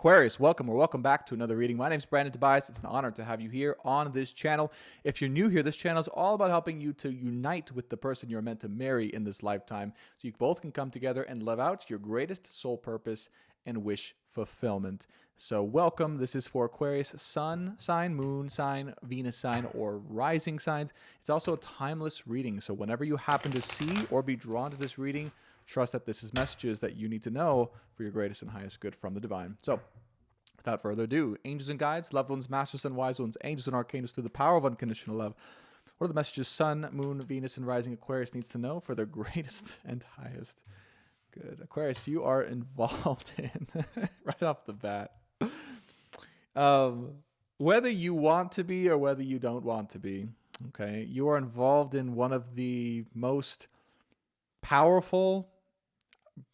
Aquarius, welcome or welcome back to another reading. My name is Brandon Tobias. It's an honor to have you here on this channel. If you're new here, this channel is all about helping you to unite with the person you're meant to marry in this lifetime so you both can come together and live out your greatest soul purpose and wish fulfillment. So welcome. This is for Aquarius sun sign, moon sign, Venus sign, or rising signs. It's also a timeless reading. So whenever you happen to see or be drawn to this reading, trust that this is messages that you need to know for your greatest and highest good from the divine. So without further ado, angels and guides, loved ones, masters and wise ones, angels and archangels through the power of unconditional love. What are the messages sun, moon, Venus, and rising Aquarius needs to know for their greatest and highest good? Aquarius, you are involved in, right off the bat, whether you want to be or whether you don't want to be, okay? You are involved in one of the most powerful,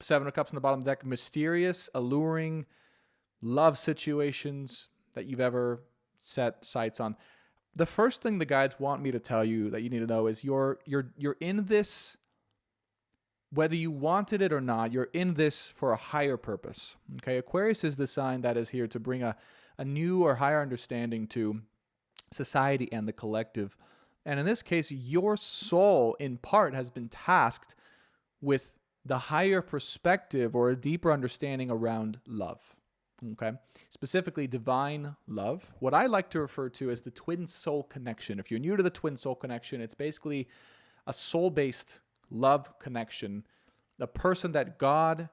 Seven of Cups on the bottom of the deck, mysterious, alluring love situations that you've ever set sights on. The first thing the guides want me to tell you that you need to know is you're in this, whether you wanted it or not, you're in this for a higher purpose. Okay, Aquarius is the sign that is here to bring a new or higher understanding to society and the collective. And in this case, your soul in part has been tasked with the higher perspective or a deeper understanding around love. Okay, specifically divine love, what I like to refer to as the twin soul connection. If you're new to the twin soul connection, it's basically a soul-based love connection, the person that God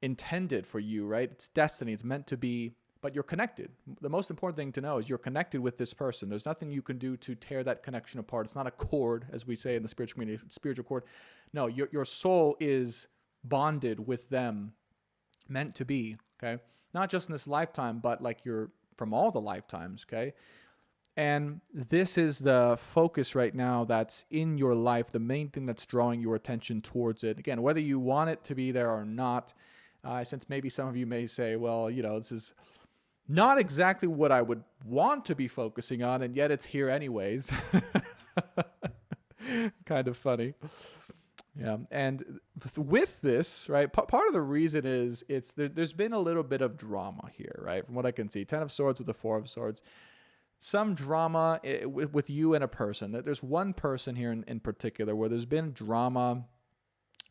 intended for you, right? It's destiny, it's meant to be, but you're connected. The most important thing to know is you're connected with this person. There's nothing you can do to tear that connection apart. It's not a cord, as we say in the spiritual community, spiritual cord. No, your soul is bonded with them, meant to be, okay? Not just in this lifetime, but like you're from all the lifetimes, okay? And this is the focus right now that's in your life, the main thing that's drawing your attention towards it. Again, whether you want it to be there or not, since maybe some of you may say, well, you know, this is not exactly what I would want to be focusing on, and yet it's here anyways. Kind of funny. Yeah, and with this, right, part of the reason is there's been a little bit of drama here, right, from what I can see. 10 of Swords with the 4 of Swords. Some drama with you and a person. There's one person here in particular where there's been drama.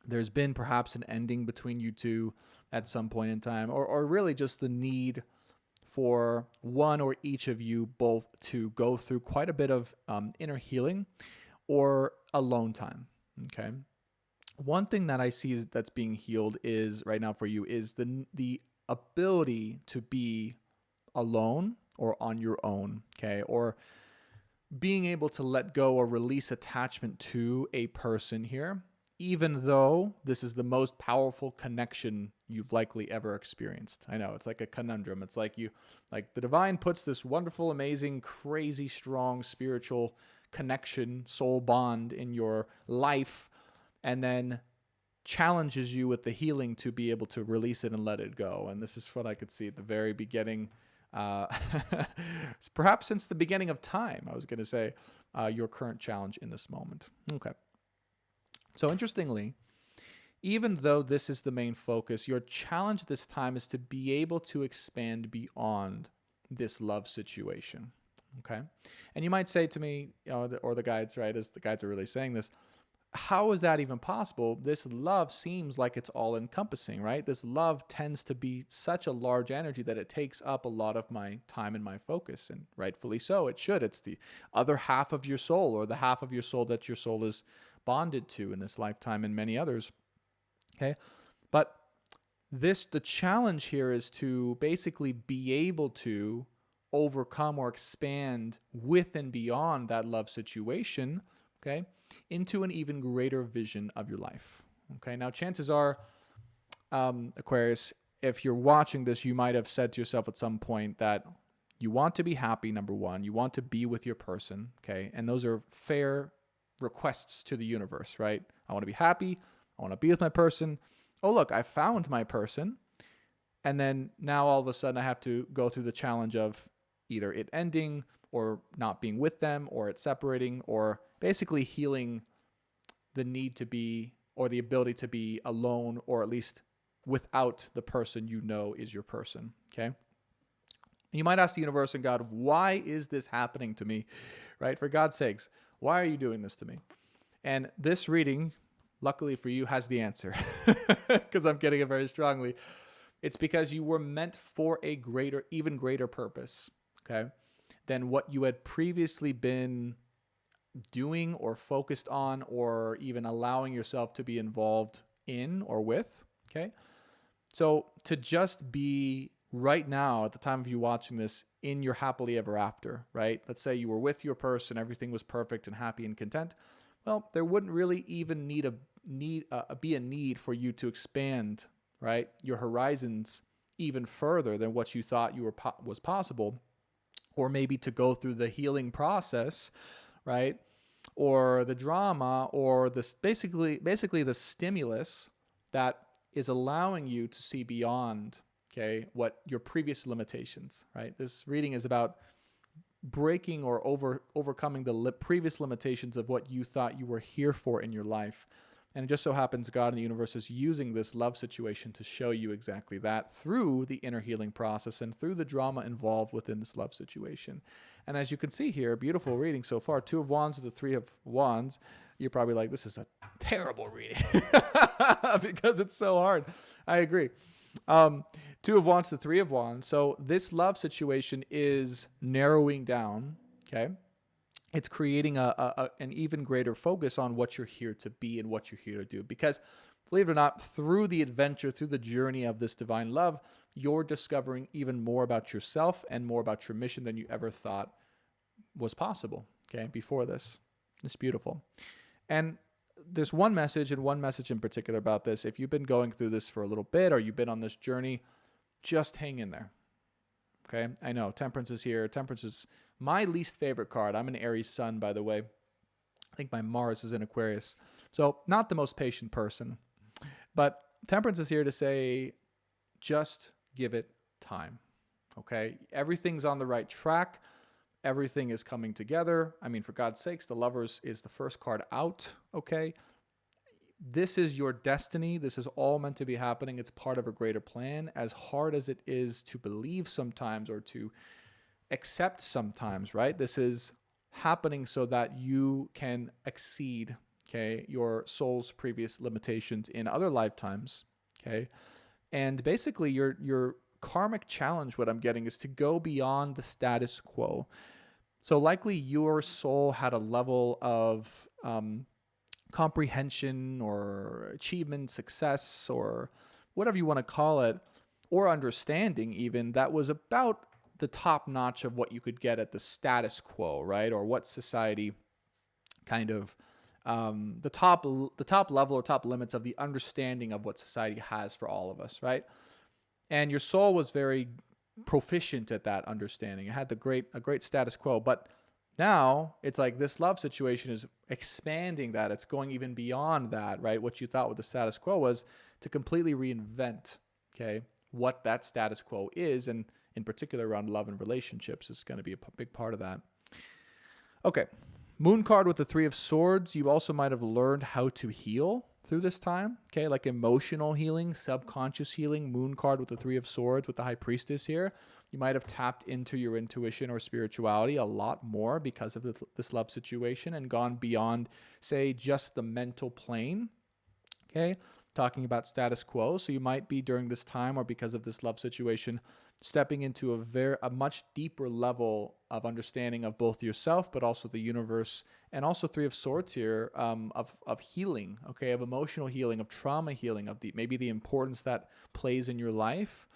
There's been perhaps an ending between you two at some point in time, or really just the need for one or each of you both to go through quite a bit of inner healing or alone time, okay? One thing that I see that's being healed is right now for you is the ability to be alone or on your own, okay? Or being able to let go or release attachment to a person here, even though this is the most powerful connection you've likely ever experienced. I know, it's like a conundrum. It's like the divine puts this wonderful, amazing, crazy, strong spiritual connection, soul bond in your life, and then challenges you with the healing to be able to release it and let it go. And this is what I could see at the very beginning, perhaps since the beginning of time, I was going to say, your current challenge in this moment. Okay. So interestingly, even though this is the main focus, your challenge this time is to be able to expand beyond this love situation. Okay. And you might say to me, or the guides, right, as the guides are really saying this, how is that even possible? This love seems like it's all encompassing, right? This love tends to be such a large energy that it takes up a lot of my time and my focus, and rightfully so. It should. It's the other half of your soul, or the half of your soul that your soul is bonded to in this lifetime and many others. Okay. But the challenge here is to basically be able to overcome or expand with and beyond that love situation, okay, into an even greater vision of your life. Okay, now chances are, Aquarius, if you're watching this, you might have said to yourself at some point that you want to be happy, number one, you want to be with your person, okay, and those are fair requests to the universe, right? I want to be happy, I want to be with my person. Oh, look, I found my person, and then now all of a sudden I have to go through the challenge of either it ending or not being with them, or it separating, or basically healing the need to be, or the ability to be alone, or at least without the person you know is your person, okay? You might ask the universe and God, why is this happening to me, right? For God's sakes, why are you doing this to me? And this reading, luckily for you, has the answer, because I'm getting it very strongly. It's because you were meant for a greater, even greater purpose, okay, than what you had previously been doing or focused on or even allowing yourself to be involved in or with, okay? So to just be right now, at the time of you watching this, in your happily ever after, right? Let's say you were with your person, everything was perfect and happy and content. Well, there wouldn't really even be a need for you to expand, right, your horizons even further than what you thought was possible, or maybe to go through the healing process, right, or the drama, or this basically the stimulus that is allowing you to see beyond, okay, what your previous limitations, right? This reading is about breaking or overcoming the previous limitations of what you thought you were here for in your life. And it just so happens God and the universe is using this love situation to show you exactly that through the inner healing process and through the drama involved within this love situation. And as you can see here, beautiful reading so far, 2 of Wands to the 3 of Wands. You're probably like, this is a terrible reading because it's so hard. I agree. 2 of Wands to 3 of Wands. So this love situation is narrowing down, okay? It's creating an even greater focus on what you're here to be and what you're here to do. Because, believe it or not, through the adventure, through the journey of this divine love, you're discovering even more about yourself and more about your mission than you ever thought was possible, okay, before this. It's beautiful. And there's one message and one message in particular about this. If you've been going through this for a little bit or you've been on this journey, just hang in there. Okay, I know Temperance is here. Temperance is my least favorite card. I'm an Aries sun, by the way. I think my Mars is in Aquarius. So not the most patient person. But Temperance is here to say, just give it time. Okay, everything's on the right track. Everything is coming together. I mean, for God's sakes, the Lovers is the first card out. Okay, this is your destiny. This is all meant to be happening. It's part of a greater plan. As hard as it is to believe sometimes or to accept sometimes, right? This is happening so that you can exceed, okay, your soul's previous limitations in other lifetimes, okay? And basically your karmic challenge, what I'm getting, is to go beyond the status quo. So likely your soul had a level of comprehension or achievement, success, or whatever you want to call it, or understanding even, that was about the top notch of what you could get at the status quo, right? Or what society kind of, the top level or top limits of the understanding of what society has for all of us, right? And your soul was very proficient at that understanding. It had a great status quo, but now it's like this love situation is expanding that. It's going even beyond that, right? What you thought what the status quo was, to completely reinvent, okay, what that status quo is, and in particular around love and relationships is going to be a big part of that. Okay, Moon card with the 3 of Swords. You also might have learned how to heal through this time, okay, like emotional healing, subconscious healing. Moon card with the 3 of Swords with the High Priestess here. You might have tapped into your intuition or spirituality a lot more because of this love situation and gone beyond, say, just the mental plane, okay, talking about status quo. So you might be during this time, or because of this love situation, stepping into a much deeper level of understanding of both yourself, but also the universe, and also 3 of Swords here, of healing, okay, of emotional healing, of trauma healing, of maybe the importance that plays in your life.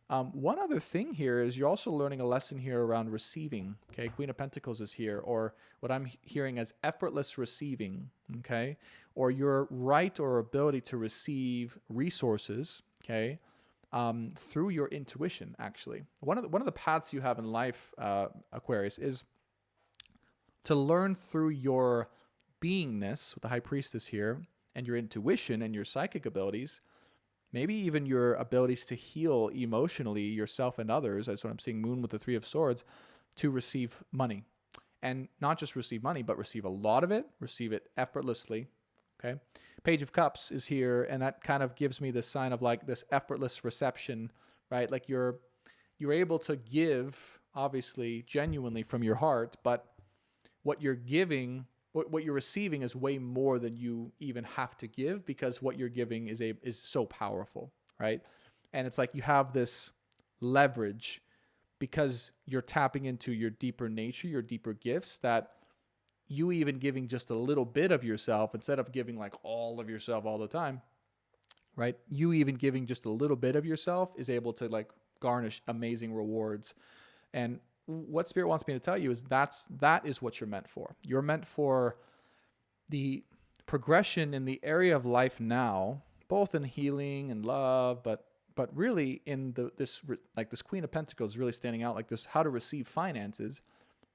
One other thing here is you're also learning a lesson here around receiving, okay? Queen of Pentacles is here, or what I'm hearing as effortless receiving, okay? Or your right or ability to receive resources, okay? Through your intuition, actually. One of the paths you have in life, Aquarius, is to learn through your beingness, with the High Priestess here, and your intuition and your psychic abilities, maybe even your abilities to heal emotionally yourself and others, that's what I'm seeing, Moon with the 3 of Swords, to receive money. And not just receive money, but receive a lot of it, receive it effortlessly, Okay. Page of Cups is here, and that kind of gives me this sign of like this effortless reception, right? Like you're able to give, obviously, genuinely from your heart, but what you're giving, what you're receiving is way more than you even have to give, because what you're giving is so powerful, right? And it's like you have this leverage because you're tapping into your deeper nature, your deeper gifts, that you even giving just a little bit of yourself instead of giving like all of yourself all the time, right? You even giving just a little bit of yourself is able to like garnish amazing rewards. And what Spirit wants me to tell you is that is what you're meant for. You're meant for the progression in the area of life now, both in healing and love, but really in this Queen of Pentacles really standing out, like this, how to receive finances,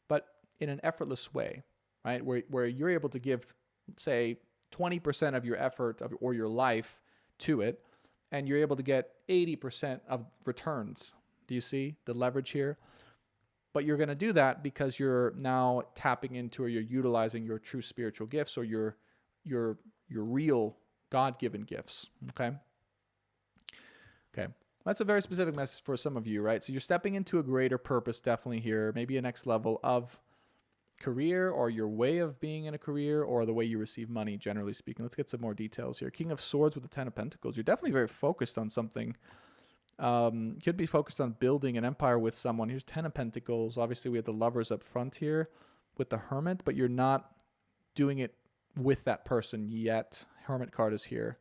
but in an effortless way, right? Where you're able to give, say, 20% of your effort or your life to it, and you're able to get 80% of returns. Do you see the leverage here? But you're going to do that because you're now tapping into, or you're utilizing your true spiritual gifts, or your real God-given gifts. Okay. That's a very specific message for some of you, right? So you're stepping into a greater purpose, definitely here, maybe a next level of career, or your way of being in a career, or the way you receive money, generally speaking. Let's get some more details here. King of Swords with the Ten of Pentacles. You're definitely very focused on something. Could be focused on building an empire with someone. Here's Ten of Pentacles. Obviously, we have the Lovers up front here with the Hermit, but you're not doing it with that person yet. Hermit card is here.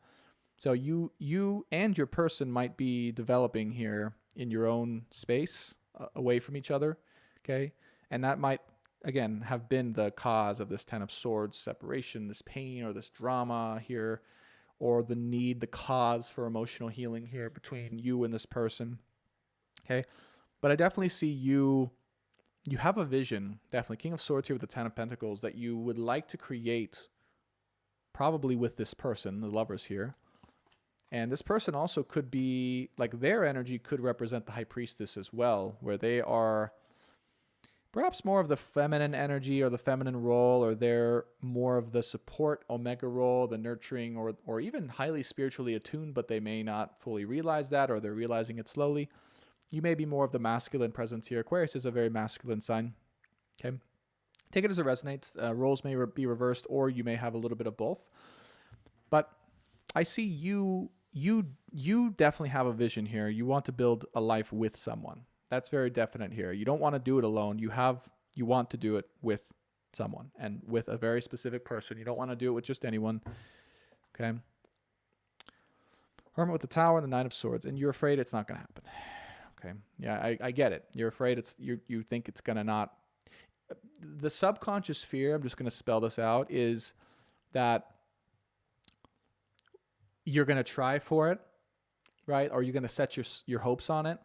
So you and your person might be developing here in your own space, away from each other, okay? And that might, again, have been the cause of this Ten of Swords separation, this pain or this drama here, or the need, the cause for emotional healing here between you and this person, okay? But I definitely see you have a vision, definitely. King of Swords here with the Ten of Pentacles, that you would like to create probably with this person, the Lovers here. And this person also could be, like, their energy could represent the High Priestess as well, where they are perhaps more of the feminine energy or the feminine role, or they're more of the support Omega role, the nurturing, or even highly spiritually attuned, but they may not fully realize that, or they're realizing it slowly. You may be more of the masculine presence here. Aquarius is a very masculine sign. Okay. Take it as it resonates. Roles may be reversed, or you may have a little bit of both. But I see you definitely have a vision here. You want to build a life with someone. That's very definite here. You don't want to do it alone. You want to do it with someone, and with a very specific person. You don't want to do it with just anyone. Okay. Hermit with the Tower and the Nine of Swords, and you're afraid it's not going to happen. Okay. Yeah, I get it. You're afraid you think it's going to not. The subconscious fear, I'm just going to spell this out, is that you're going to try for it, right? Or you're going to set your hopes on it,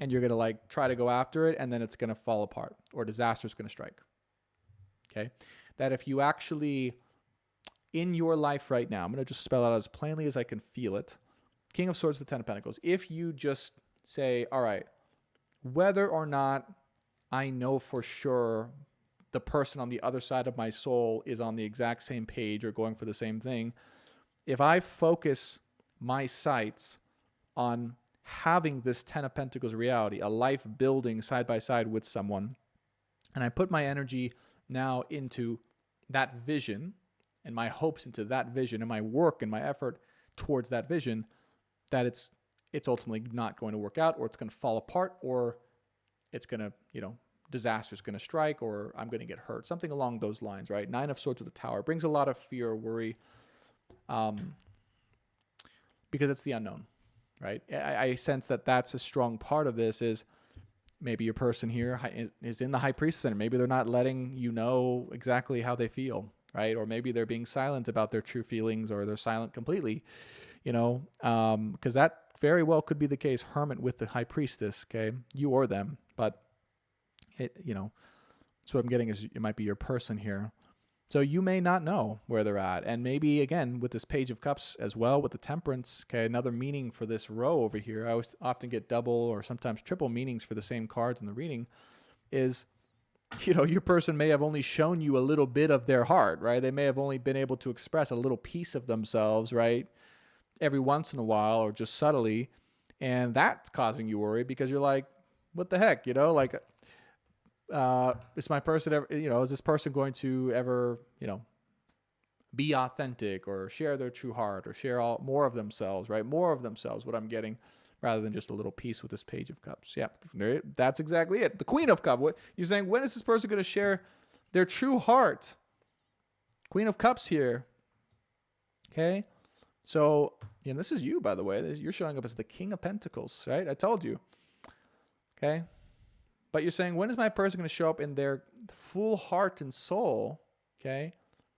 and you're going to like try to go after it, and then it's going to fall apart, or disaster is going to strike. Okay. That if you actually, in your life right now, I'm going to just spell out as plainly as I can feel it. King of Swords with the Ten of Pentacles. If you just say, all right, whether or not I know for sure the person on the other side of my soul is on the exact same page or going for the same thing, if I focus my sights on having this Ten of Pentacles reality, a life building side by side with someone, and I put my energy now into that vision and my hopes into that vision and my work and my effort towards that vision, that it's ultimately not going to work out, or it's going to fall apart, or it's going to, disaster is going to strike, or I'm going to get hurt, something along those lines, right? Nine of Swords with the Tower brings a lot of fear or worry, because it's the unknown, right? I sense that that's a strong part of this. Is maybe your person here is in the High Priestess Center. Maybe they're not letting you know exactly how they feel, right? Or maybe they're being silent about their true feelings, or they're silent completely, because that very well could be the case. Hermit with the High Priestess, okay? You or them, but so what I'm getting is it might be your person here. So you may not know where they're at. And maybe, again, with this Page of Cups as well, with the Temperance, okay, another meaning for this row over here, I always often get double or sometimes triple meanings for the same cards in the reading, is your person may have only shown you a little bit of their heart, right? They may have only been able to express a little piece of themselves, right? Every once in a while or just subtly. And that's causing you worry because you're like, what the heck, like, is my person ever, is this person going to ever, be authentic or share their true heart or share more of themselves, right? More of themselves, what I'm getting, rather than just a little piece with this Page of Cups. Yeah, that's exactly it. The Queen of Cups. What you're saying, when is this person going to share their true heart? Queen of Cups here. Okay. So, this is you, by the way. You're showing up as the King of Pentacles, right? I told you. Okay. But you're saying, when is my person going to show up in their full heart and soul? Okay.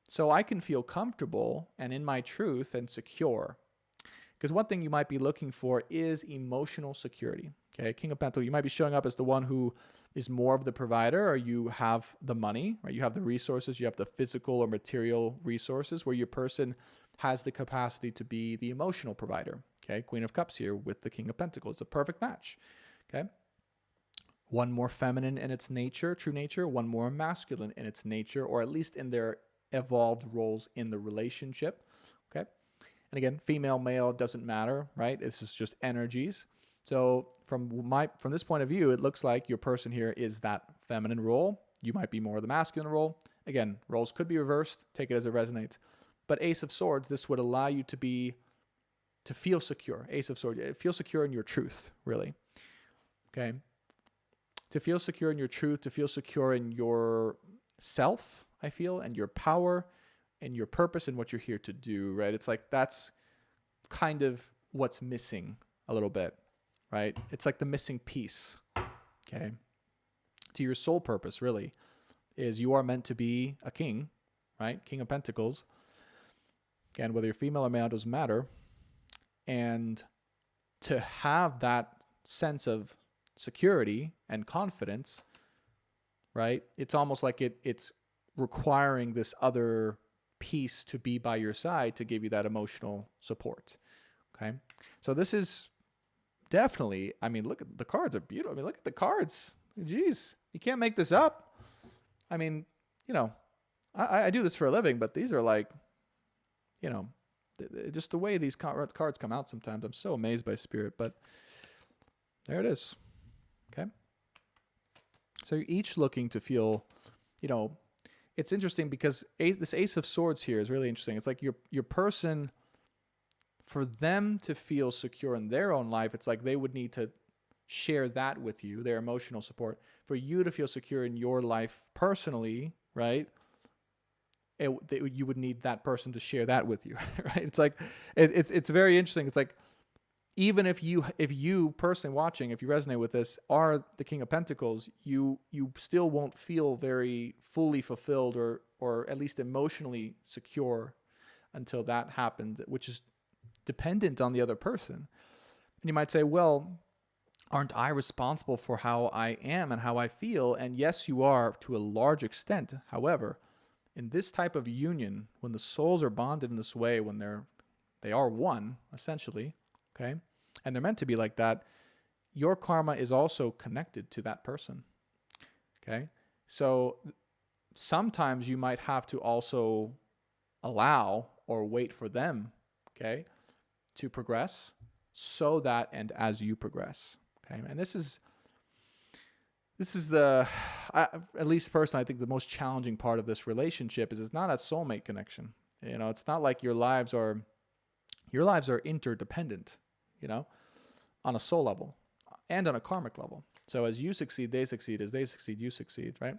So I can feel comfortable and in my truth and secure. Because one thing you might be looking for is emotional security. Okay, King of Pentacles, you might be showing up as the one who is more of the provider, or you have the money, right? You have the resources, you have the physical or material resources, where your person has the capacity to be the emotional provider. Okay, Queen of Cups here with the King of Pentacles. It's a perfect match. Okay. One more feminine in its nature, true nature, one more masculine in its nature, or at least in their evolved roles in the relationship. Okay. And again, female, male, doesn't matter, right? This is just energies. So from this point of view, it looks like your person here is that feminine role. You might be more of the masculine role. Again, roles could be reversed. Take it as it resonates. But Ace of Swords, this would allow you to feel secure. Ace of Swords, feel secure in your truth, really. Okay. To feel secure in your truth, to feel secure in your self, I feel, and your power and your purpose and what you're here to do, right? It's like that's kind of what's missing a little bit, right? It's like the missing piece, okay? To your soul purpose, really, is you are meant to be a king, right? King of Pentacles. Again, whether you're female or male doesn't matter. And to have that sense of security and confidence, right? It's almost like it's requiring this other piece to be by your side to give you that emotional support. Okay. So this is definitely, look at the cards are beautiful. Look at the cards. Jeez, you can't make this up. I do this for a living, but these are like, just the way these cards come out sometimes. I'm so amazed by Spirit, but there it is. Okay. So you're each looking to feel, it's interesting because this Ace of Swords here is really interesting. It's like your person, for them to feel secure in their own life, it's like they would need to share that with you, their emotional support. For you to feel secure in your life personally, right? You would need that person to share that with you, right? It's like it's very interesting. It's like, even if you personally watching, if you resonate with this, are the King of Pentacles, you still won't feel very fully fulfilled or at least emotionally secure until that happens, which is dependent on the other person. And you might say, well, aren't I responsible for how I am and how I feel? And yes, you are to a large extent. However, in this type of union, when the souls are bonded in this way, when they are one, essentially, okay? And they're meant to be like that. Your karma is also connected to that person. Okay? So sometimes you might have to also allow or wait for them, okay, to progress so that and as you progress. Okay? And this is at least personally, I think the most challenging part of this relationship is it's not a soulmate connection. It's not like your lives are interdependent, on a soul level and on a karmic level. So as you succeed, they succeed. As they succeed, you succeed, right?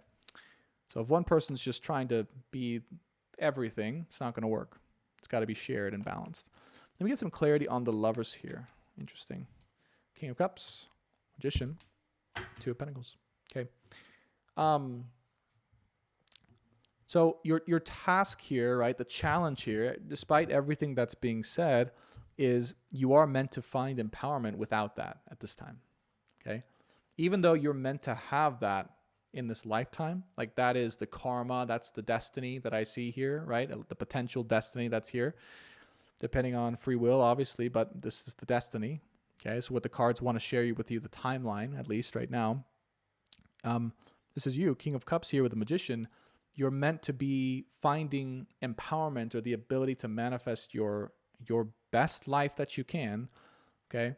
So if one person's just trying to be everything, it's not going to work. It's got to be shared and balanced. Let me get some clarity on the lovers here. Interesting. King of Cups, Magician, Two of Pentacles. Okay. So your task here, right, the challenge here, despite everything that's being said, is you are meant to find empowerment without that at this time, okay? Even though you're meant to have that in this lifetime, like that is the karma, that's the destiny that I see here, right? The potential destiny that's here, depending on free will, obviously, but this is the destiny, okay? So what the cards want to share with you, the timeline, at least right now. this is you, King of Cups here with the Magician. You're meant to be finding empowerment or the ability to manifest your best life that you can, okay,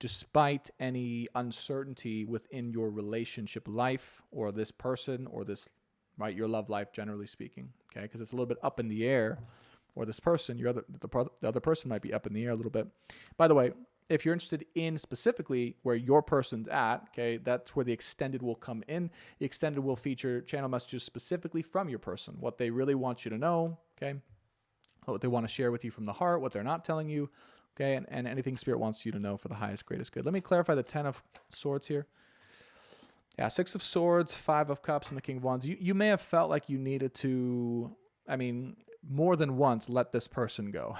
despite any uncertainty within your relationship life or this person or this, right, your love life, generally speaking, okay, because it's a little bit up in the air, or this person, the other person might be up in the air a little bit. By the way, if you're interested in specifically where your person's at, okay, that's where the extended will come in. The extended will feature channel messages specifically from your person, what they really want you to know, okay, what they want to share with you from the heart, what they're not telling you, okay, and anything Spirit wants you to know for the highest, greatest good. Let me clarify the 10 of Swords here. Yeah, 6 of Swords, 5 of Cups, and the King of Wands. You may have felt like you needed to, more than once, let this person go.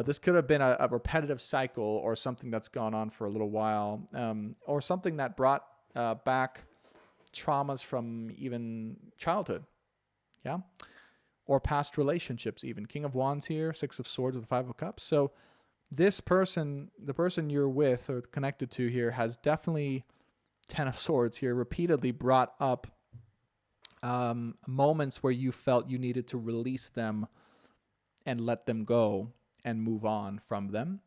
This could have been a repetitive cycle or something that's gone on for a little while, or something that brought back traumas from even childhood, yeah, or past relationships even. King of Wands here, 6 of Swords with the 5 of Cups. So this person, the person you're with or connected to here, has definitely 10 of Swords here, repeatedly brought up moments where you felt you needed to release them and let them go and move on from them,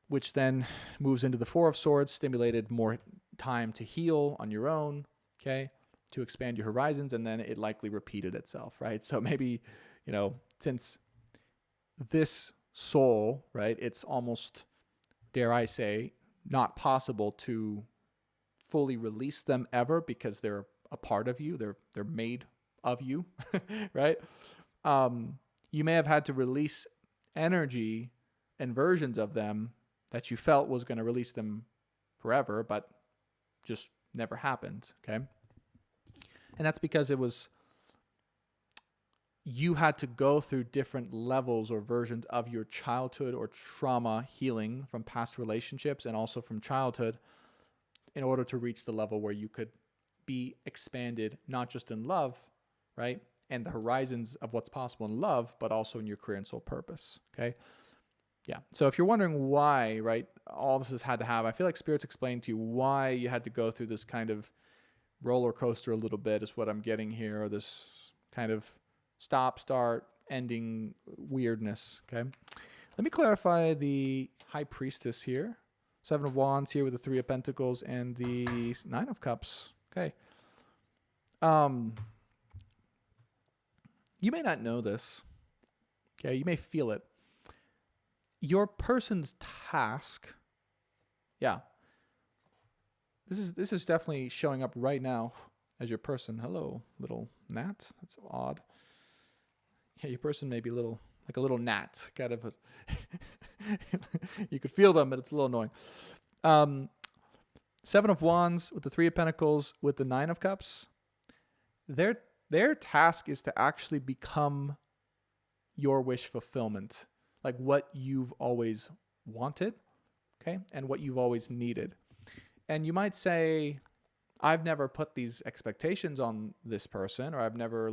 which then moves into the 4 of Swords, stimulated more time to heal on your own, okay, to expand your horizons, and then it likely repeated itself, right? So maybe, since this soul, right, it's almost, dare I say, not possible to fully release them ever because they're a part of you. They're made of you, right? You may have had to release energy and versions of them that you felt was going to release them forever, but just never happened, okay? And that's because you had to go through different levels or versions of your childhood or trauma healing from past relationships and also from childhood in order to reach the level where you could be expanded, not just in love, right, and the horizons of what's possible in love, but also in your career and soul purpose, okay? Yeah. So if you're wondering why, right, all this has had to happen, I feel like Spirit's explained to you why you had to go through this kind of roller coaster a little bit, is what I'm getting here, or this kind of stop, start, ending weirdness, okay? Let me clarify the High Priestess here. 7 of Wands here with the 3 of Pentacles and the 9 of Cups, okay? You may not know this, okay? You may feel it. Your person's task, yeah, this is definitely showing up right now as your person. Hello, little gnats. That's odd. Yeah, your person may be a little gnat, kind of. You could feel them, but it's a little annoying. 7 of Wands with the 3 of Pentacles with the 9 of Cups. Their task is to actually become your wish fulfillment, like what you've always wanted, okay, and what you've always needed. And you might say, I've never put these expectations on this person, or I've never,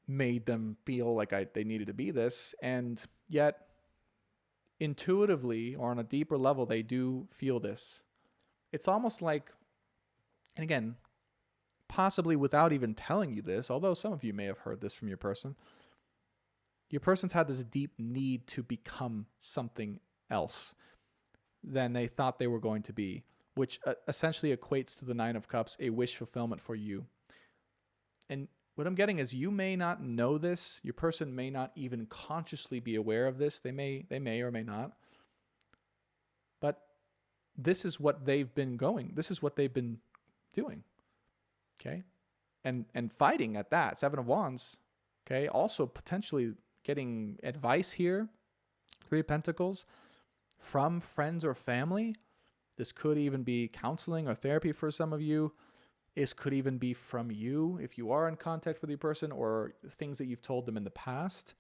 made them feel like they needed to be this. And yet, intuitively or on a deeper level, they do feel this. It's almost like, and again, possibly without even telling you this, although some of you may have heard this from your person's had this deep need to become something else than they thought they were going to be, which essentially equates to the 9 of Cups, a wish fulfillment for you. And what I'm getting is, you may not know this. Your person may not even consciously be aware of this. They may or may not. But this is what they've been going. This is what they've been doing. Okay? And fighting at that. 7 of Wands. Okay? Also potentially getting advice here. 3 of Pentacles from friends or family. This could even be counseling or therapy for some of you. This could even be from you if you are in contact with your person, or things that you've told them in the past.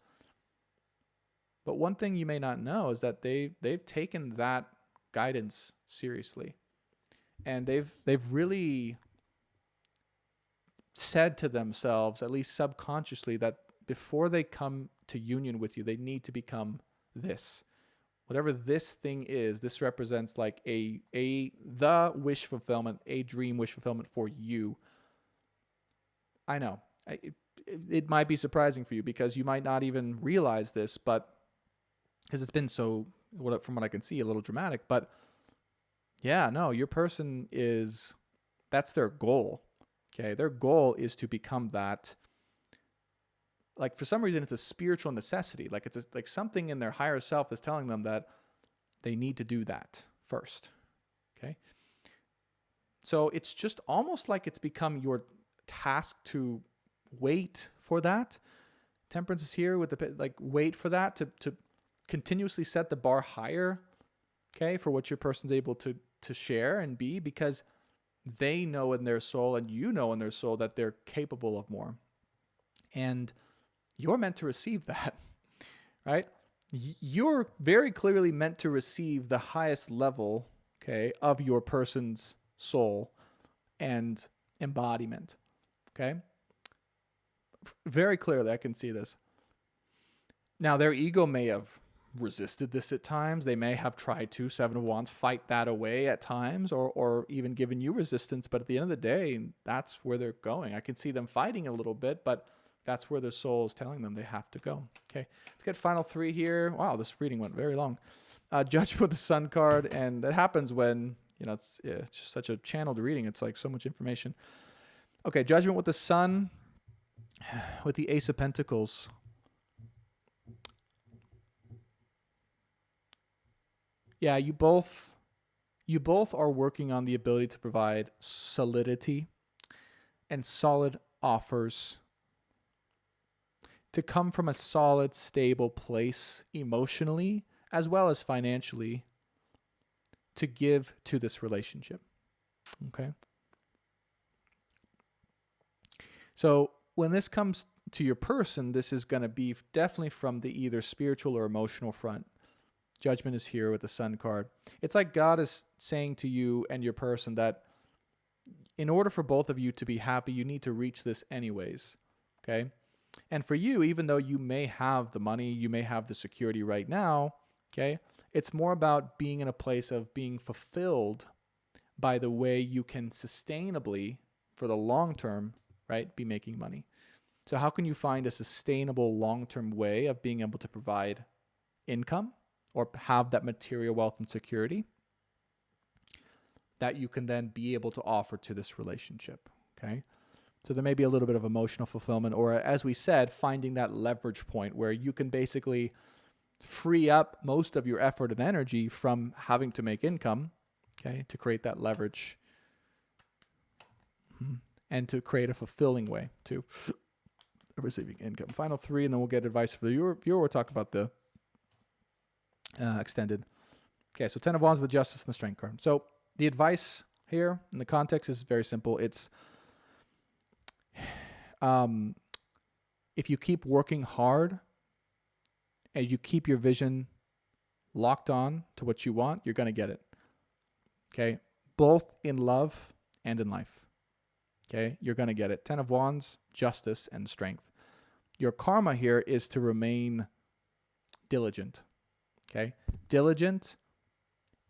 But one thing you may not know is that they've taken that guidance seriously. And they've really said to themselves, at least subconsciously, that before they come to union with you, they need to become this, whatever this thing is, this represents like the wish fulfillment, a dream wish fulfillment for you. I know it might be surprising for you because you might not even realize this, but because it's been so, from what I can see, a little dramatic. But yeah, no, your person that's their goal. Okay, their goal is to become that. Like for some reason, it's a spiritual necessity. Like it's like something in their higher self is telling them that they need to do that first. Okay, so it's just almost like it's become your task to wait for that. Temperance is here with the like wait for that to continuously set the bar higher. Okay, for what your person's able to share and be, because they know in their soul and you know in their soul that they're capable of more. And you're meant to receive that, right? You're very clearly meant to receive the highest level, okay, of your person's soul and embodiment, okay? Very clearly, I can see this. Now, their ego may have resisted this at times. They may have tried to, Seven of Wands, fight that away at times, or even given you resistance. But at the end of the day, that's where they're going. I can see them fighting a little bit, but that's where their soul is telling them they have to go. Okay, let's get final three here. Wow, this reading went very long. Judgment with the Sun card, and that happens when, it's just such a channeled reading. It's like so much information. Okay, Judgment with the Sun, with the Ace of Pentacles. Yeah, you both are working on the ability to provide solidity and solid offers, to come from a solid, stable place emotionally as well as financially to give to this relationship. Okay? So when this comes to your person, this is going to be definitely from the either spiritual or emotional front. Judgment is here with the Sun card. It's like God is saying to you and your person that in order for both of you to be happy, you need to reach this anyways. Okay? And for you, even though you may have the money, you may have the security right now, okay, it's more about being in a place of being fulfilled by the way you can sustainably, for the long term, right, be making money. So how can you find a sustainable long-term way of being able to provide income or have that material wealth and security that you can then be able to offer to this relationship, okay? So there may be a little bit of emotional fulfillment, or as we said, finding that leverage point where you can basically free up most of your effort and energy from having to make income, okay, to create that leverage and to create a fulfilling way to receiving income. Final three, and then we'll get advice for the viewer. We'll talk about the extended. Okay, so 10 of Wands, the Justice, and the Strength card. So the advice here in the context is very simple. It's if you keep working hard and you keep your vision locked on to what you want, you're going to get it. Okay, both in love and in life. Okay, you're going to get it. 10 of Wands, Justice, and Strength. Your karma here is to remain diligent. Okay, diligent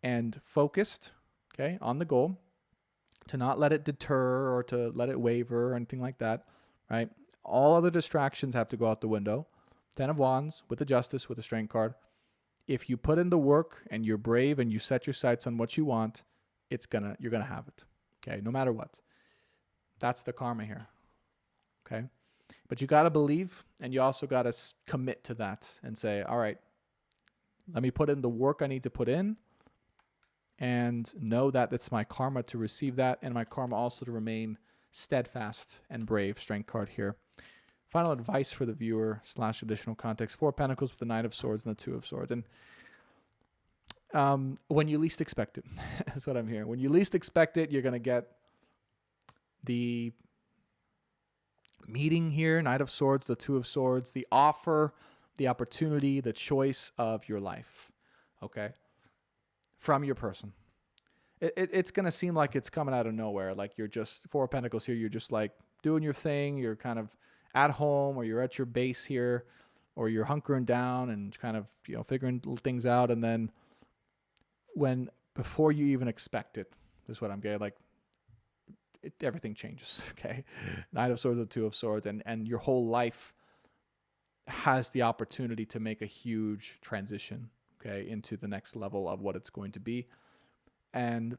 and focused, okay, on the goal, to not let it deter or to let it waver or anything like that, right? All other distractions have to go out the window. 10 of Wands with the Justice, with the Strength card. If you put in the work and you're brave and you set your sights on what you want, you're gonna have it, okay, no matter what. That's the karma here, okay? But you got to believe, and you also got to commit to that and say, all right, let me put in the work I need to put in and know that it's my karma to receive that, and my karma also to remain steadfast and brave. Strength card here. Final advice for the viewer / additional context. 4 of Pentacles with the Knight of Swords and the 2 of Swords. And when you least expect it, that's what I'm hearing. When you least expect it, you're going to get the meeting here, Knight of Swords, the 2 of Swords, the offer, the opportunity, the choice of your life, okay, from your person. It's going to seem like it's coming out of nowhere, like you're just, 4 of Pentacles here, you're just like doing your thing, you're kind of at home or you're at your base here, or you're hunkering down and kind of, figuring things out. And then before you even expect it, is what I'm getting, like, everything changes. Okay. Knight of Swords and Two of Swords, and your whole life has the opportunity to make a huge transition, okay, into the next level of what it's going to be. And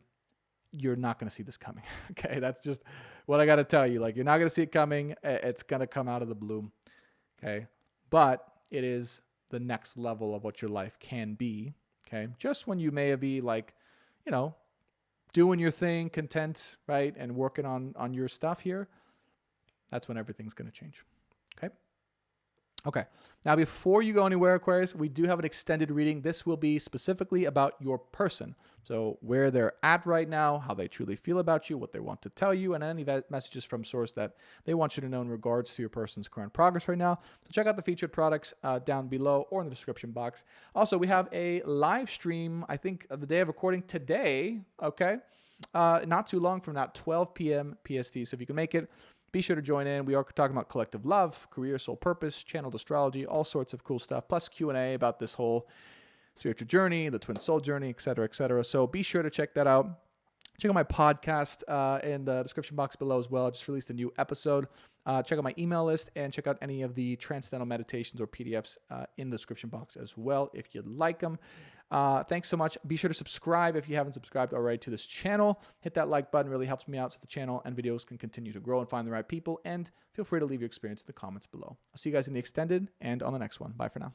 you're not going to see this coming. Okay. That's just what I got to tell you. Like, you're not going to see it coming. It's going to come out of the blue. Okay. But it is the next level of what your life can be. Okay. Just when you may be like, doing your thing, content, right, and working on your stuff here, that's when everything's going to change. Okay. Now, before you go anywhere, Aquarius, we do have an extended reading. This will be specifically about your person. So where they're at right now, how they truly feel about you, what they want to tell you, and any messages from source that they want you to know in regards to your person's current progress right now. So check out the featured products down below or in the description box. Also, we have a live stream, I think, the day of recording today, okay? Not too long from now, 12 p.m. PST. So if you can make it, be sure to join in. We are talking about collective love, career, soul purpose, channeled astrology, all sorts of cool stuff, plus Q&A about this whole spiritual journey, the twin soul journey, et cetera, et cetera. So be sure to check that out. Check out my podcast in the description box below as well. I just released a new episode. Check out my email list and check out any of the transcendental meditations or PDFs in the description box as well if you'd like them. Thanks so much. Be sure to subscribe if you haven't subscribed already to this channel. Hit that like button. Really helps me out so the channel and videos can continue to grow and find the right people. And feel free to leave your experience in the comments below. I'll see you guys in the extended and on the next one. Bye for now.